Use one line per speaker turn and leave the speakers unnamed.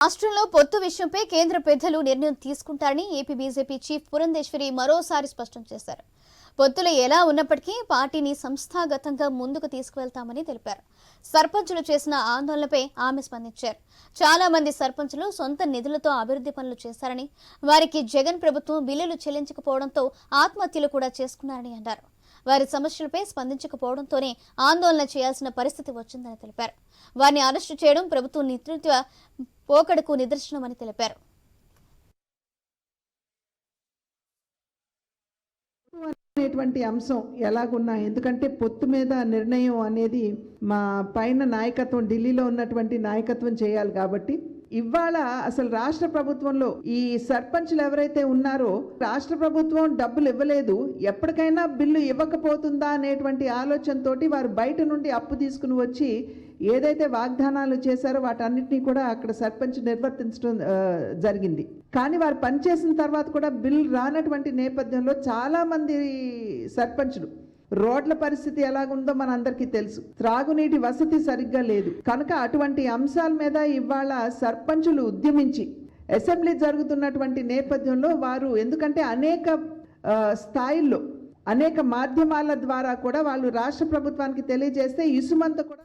రాష్ట్రంలో పొత్తు విషయంపై కేంద్ర పెద్దలు నిర్ణయం తీసుకుంటారని ఏపీ బీజేపీ చీఫ్ పురంధేశ్వరి మరోసారి స్పష్టం చేశారు. పొత్తులు ఎలా ఉన్నప్పటికీ పార్టీని సంస్థాగతంగా ముందుకు తీసుకువెళ్తామని తెలిపారు. సర్పంచులు చేసిన ఆందోళనపై ఆమె స్పందించారు. చాలా మంది సర్పంచులు సొంత నిధులతో అభివృద్ధి పనులు చేశారని, వారికి జగన్ ప్రభుత్వం బిల్లులు చెల్లించకపోవడంతో ఆత్మహత్యలు కూడా చేసుకున్నారని అన్నారు. వారి సమస్యలపై స్పందించకపోవడంతోనే ఆందోళన చేయాల్సిన పరిస్థితి వచ్చిందని తెలిపారు. వారిని అరెస్టు చేయడం ప్రభుత్వం నేతృత్వ పోకడకు నిదర్శనమని తెలిపారు.
అనేటువంటి అంశం ఎలాగున్నా, ఎందుకంటే పొత్తు మీద నిర్ణయం అనేది మా పైన నాయకత్వం, ఢిల్లీలో ఉన్నటువంటి నాయకత్వం చేయాలి. కాబట్టి ఇవాళ అసలు రాష్ట్ర ప్రభుత్వంలో ఈ సర్పంచ్లు ఎవరైతే ఉన్నారో రాష్ట్ర ప్రభుత్వం డబ్బులు ఇవ్వలేదు, ఎప్పటికైనా బిల్లు ఇవ్వకపోతుందా అనేటువంటి ఆలోచనతోటి వారు బయట నుండి అప్పు తీసుకుని వచ్చి ఏదైతే వాగ్దానాలు చేశారో వాటన్నిటినీ కూడా అక్కడ సర్పంచ్ నిర్వర్తించడం జరిగింది. కానీ వారు పనిచేసిన తర్వాత కూడా బిల్ రానటువంటి నేపథ్యంలో చాలామంది సర్పంచులు రోడ్ల పరిస్థితి ఎలాగుందో మన అందరికీ తెలుసు. త్రాగునీటి వసతి సరిగ్గా లేదు. కనుక అటువంటి అంశాల మీద ఇవాళ సర్పంచులు ఉద్యమించి అసెంబ్లీ జరుగుతున్నటువంటి నేపథ్యంలో వారు, ఎందుకంటే అనేక స్థాయిల్లో అనేక మాధ్యమాల ద్వారా కూడా వాళ్ళు రాష్ట్ర ప్రభుత్వానికి తెలియజేస్తే ఇసుమంతా కూడా